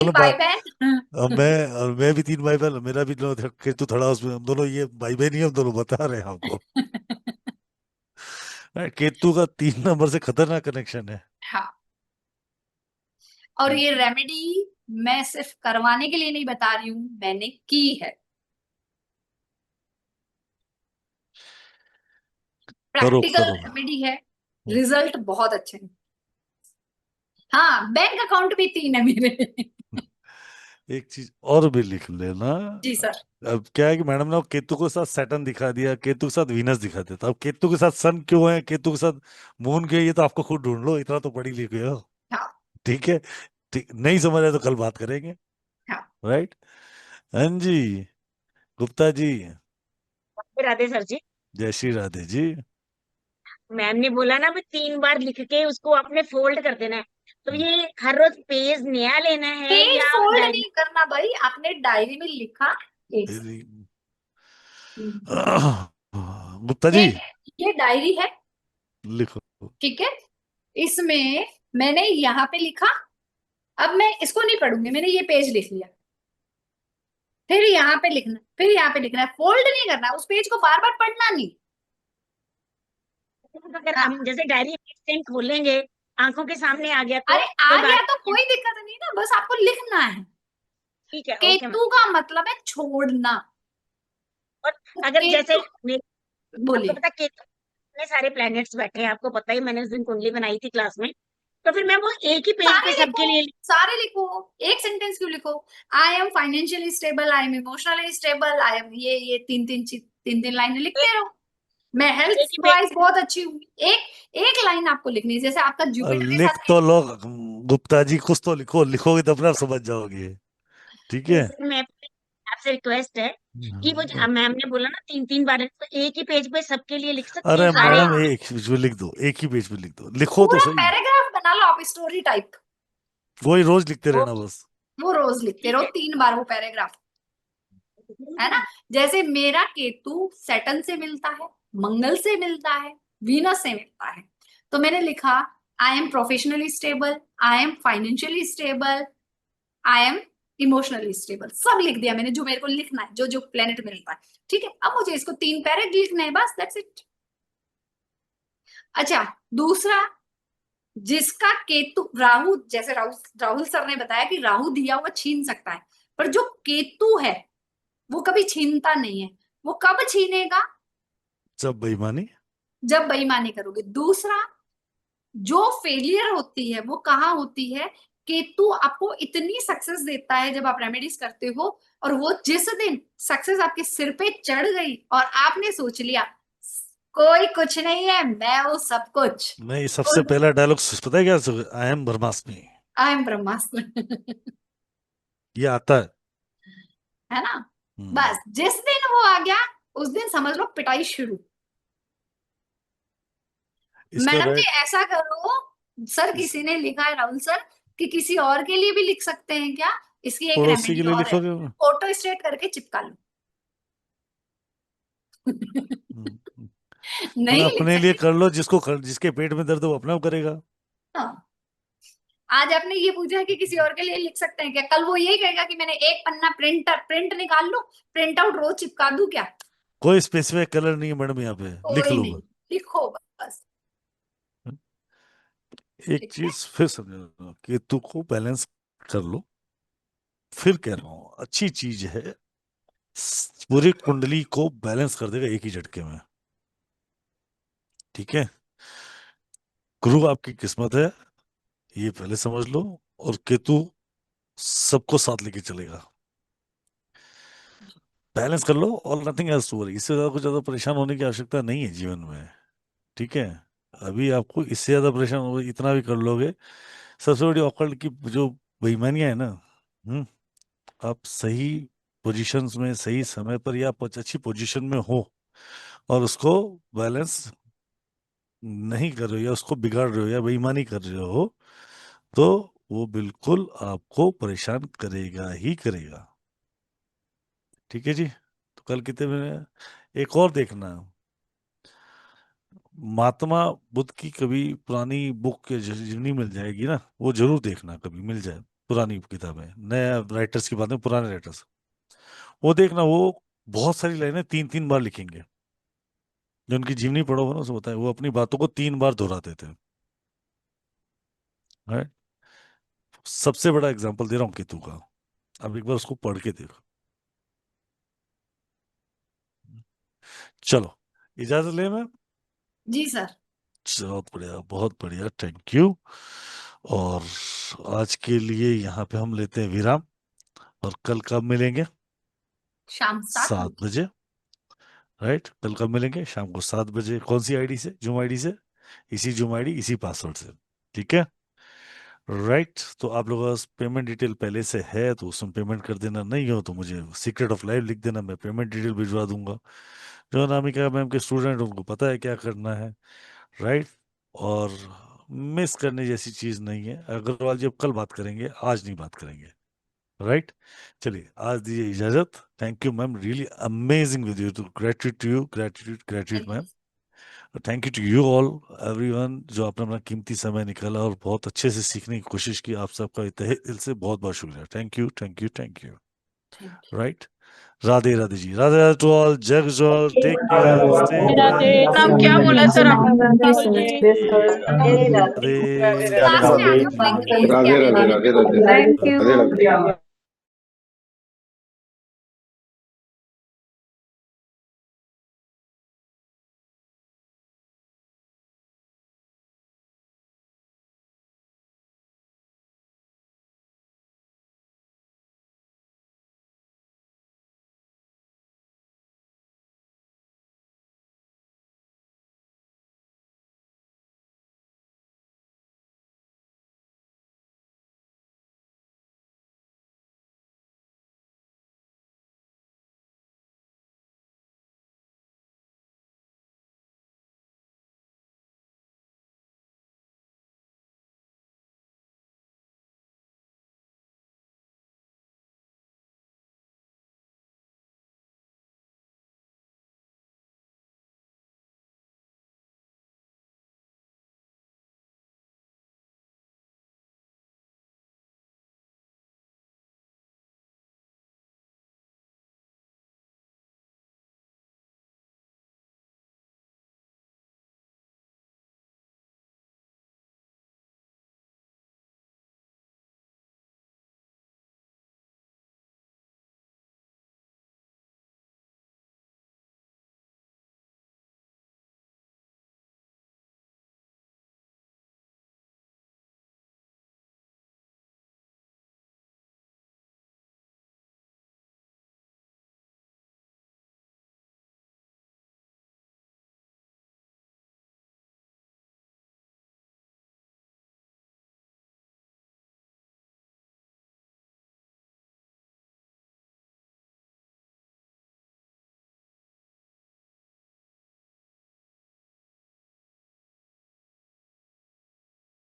दोनों भाई बहन। मैं भी 3 भाई बहन, मेरा भी केतु थड़ा उसमें, हम दोनों ये भाई बहन ही हैं, हम दोनों बता रहे हैं आपको। केतु का 3 नंबर से खतरनाक कनेक्शन है। हाँ, और ये रेमेडी मैं सिर्फ करवाने के लिए नहीं बता रही हूं, मैंने की है। करो प्रैक्टिकल करो। रेमेडी है। रिजल्ट बहुत अच्छे हैं। हाँ, बैंक अकाउंट भी 3 है मेरे। एक चीज और भी लिख लेना। जी सर। अब क्या है कि मैडम ने केतु के साथ सैटर्न दिखा दिया, केतु के साथ वीनस दिखा दिया, तो अब केतु के साथ सन क्यों है, केतु के साथ मून क्यों है, ये तो आपको खुद ढूंढ लो, इतना तो पढ़ी लिखी हो। हाँ। ठीक है। ठीक, नहीं समझ आए तो कल बात करेंगे। हाँ। राइट। हाँ जी। गुप्ता जी। राधे सर जी। जय श्री राधे जी। मैम ने बोला ना भी 3 बार लिख के उसको आपने फोल्ड कर देना है, तो हम्म, ये हर रोज पेज नया लेना है पेज या फोल्ड डायरी? नहीं करना भाई, आपने डायरी में लिखा। एक मेरी- सेकंड। गुप्ता ये जी। ये डायरी है। लिखो। ठीक है। इसमें मैंने यहाँ पे लिखा। अब मैं इसको नहीं पढ़ूंगी, मैंने ये पेज लिख लिया। फिर यहाँ पे लिखना, फिर यहाँ पे लिखना है, फोल्ड नहीं करना, उस पेज को बार बार पढ़ना नहीं। अगर हाँ। हम जैसे डायरी नेक्स्ट टाइम खोलेंगे, आंखों के सामने आ गया तो अरे आ कोई बात गया तो नहीं है। कोई दिक्कत नहीं ना, बस आपको लिखना है। ठीक है, ओके मैम। केतु का मतलब है छोड़ना। और तो अगर जैसे केतु। आपको बोलिए। पता कि इतने सारे प्लैनेट्स बैठे हैं, आपको पता ही, मैंने उस दिन कुंडली बनाई थी क्लास में, तो फिर मैं वो एक ही पेज पे सारे लिखो, सबके लिए सारे लिखो। एक सेंटेंस क्यों लिखो? I am financially stable, I am emotionally stable, I am ये तीन तीन लाइनें लिखते रहो। मैं एक हेल्थ ही पेज। वाइज बहुत अच्छी हूँ। एक एक लाइन आपको लिखनी है, जैसे आपका जुपिटर के लिख साथ तो लो। गुप्ता जी कुछ तो लिखो, लिखोगे तो अपने आप समझ जाओगे। ठीक है। जैसे मैं आपसे रिक्वेस्ट है कि वो हम्म। मैम ने बोला ना 3 3 बार, तो एक ही पेज पे सबके लिए लिख सकते हैं अरे सारे? मैडम, हाँ, एक पेज में लिख दो, एक ही पेज में लिख दो, लिखो तो पूरा सही। पैराग्राफ बना लो आप, स्टोरी टाइप। वही रोज लिखते वो रहना बस। वो रोज लिखते ठीक रहो है। 3 बार वो पैराग्राफ। है ना? जैसे मेरा केतु सैटर्न से मिलता है, मंगल से मिलता है, वीनस से मिलता है। तो मैंने लिखा, I am professionally stable, I am financially stable, I am emotionally stable. सब लिख दिया मैंने जो मेरे को लिखना है, जो जो प्लेनेट मिलता है। ठीक है, अब मुझे इसको 3 पैरे लिखने हैं, बस दैट्स इट। अच्छा, दूसरा, जिसका केतु राहु, जैसे राहुल राहुल सर ने बताया कि राहु दिया हुआ छीन सकता है, पर जो केतु है वो कभी छीनता नहीं है। वो कब छीनेगा? सब बेईमानी। जब बेईमानी करोगे। दूसरा, जो फेलियर होती है वो कहाँ होती है? केतु आपको इतनी सक्सेस देता है जब आप रेमेडीज करते हो, और वो जिस दिन सक्सेस आपके सिर पे चढ़ गई और आपने सोच लिया कोई कुछ नहीं है, मैं हूं सब कुछ, नहीं, तो सबसे पहला डायलॉग पता है क्या? आई एम ब्रह्मास्मि। आई एम ब्रह्मास्त्र। ये आता है। है ना? हम्म। बस जिस दिन वो आ गया, उस दिन समझ लो पिटाई शुरू। इसका मैडम जी राइट। ऐसा करो, सर इस किसी ने लिखा है राहुल सर कि किसी और के लिए भी लिख सकते हैं क्या? इसकी एक पड़ोसी के रेमेडी लिए और है, लिखोगे। फोटो स्टेट करके चिपका लो। हम्म। नहीं लिख अपने लिए सके? कर लो, जिसके पेट में दर्द हो वो अपना करेगा। हाँ। आज आपने ये पूछा है कि किसी और के लिए लिख सकते हैं क्या, कल वो यही कहेगा कि मैंने एक पन्ना प्रिंट निकाल लूं, प्रिंट आउट रोज चिपका दूं क्या? कोई स्पेसिफिक कलर नहीं है मैडम यहाँ पे। लिख कोई लो नहीं, बस। लिखो बस। एक ठीक है। चीज फिर समझो कि तू को बैलेंस कर लो। फिर कह रहा हूँ, अच्छी चीज है। पूरी कुंडली को बैलेंस कर देगा एक ही झटके में। ठीक है। गुरु आपकी किस्मत है, ये पहले समझ लो। और केतु सबको साथ लेके चलेगा। बैलेंस कर लो और नथिंग एल्स टू वरी। इससे ज्यादा कुछ ज्यादा परेशान होने की आवश्यकता नहीं है जीवन में। ठीक है। अभी आपको इससे ज्यादा परेशान हो, इतना भी कर लोगे। सबसे बड़ी औकड़ की जो बेईमानियां है ना। हम्म। आप सही पोजीशंस में सही समय पर या अच्छी पोजीशन में हो, और उसको बैलेंस नहीं कर रहे हो, या उसको बिगाड़ रहे हो, या बेईमानी कर रहे हो, तो वो बिल्कुल आपको परेशान करेगा ही करेगा। ठीक है जी। तो कल कितने में? एक और देखना। महात्मा बुद्ध की कभी पुरानी बुक या जीवनी मिल जाएगी ना, वो जरूर देखना, कभी मिल जाए पुरानी किताबें, नए राइटर्स की बात नहीं, पुराने राइटर्स, वो देखना, वो बहुत सारी लाइनें 3-3 बार लिखेंगे। जो उनकी जीवनी पढ़ोगे ना, उसमें बताए वो अपनी बातों को 3 बार दोहराते थे। right? सबसे बड़ा एग्जाम्पल दे रहा हूँ केतु का, अब एक बार उसको पढ़ के देखो। चलो, इजाजत ले मैं। जी सर। बहुत बढ़िया, बहुत बढ़िया, थैंक यू। और आज के लिए यहाँ पे हम लेते हैं विराम, और कल कब मिलेंगे? शाम 7 7 बजे, राइट? कल कब मिलेंगे? शाम को 7 बजे। कौन सी आईडी से? जूम आईडी से, इसी जूम आईडी, इसी पासवर्ड से, ठीक है? राइट, तो आप लोगों का पेमेंट डिटेल पहले से है तो उसमें पेमेंट कर देना, नहीं हो तो मुझे सीक्रेट ऑफ लाइफ लिख देना, मैं पेमेंट डिटेल भिजवा दूंगा। जो अनामिका मैम के स्टूडेंट, उनको पता है क्या करना है, राइट? और मिस करने जैसी चीज नहीं है। अग्रवाल जी अब कल बात करेंगे, आज नहीं बात करेंगे, राइट? चलिए, आज दीजिए इजाजत। Thank you ma'am, really amazing with you, to gratitude to you, gratitude, gratitude ma'am. Thank you to you all, everyone, जो आपने अपना कीमती समय निकाला और बहुत अच्छे से सीखने की कोशिश की। आप सबका तहे दिल से बहुत बहुत शुक्रिया। Thank you, thank you, thank you. Right, Radhe Radhe ji, Radhe Radhe to all, जग जॉल, टेक केयर, स्टे ब्लेस्ड। नाम क्या बोला सर आपने? राधे क्लास में आके Radhe. Please Radhe Radhe Radhe Radhe Thank Radhe Radhe. you.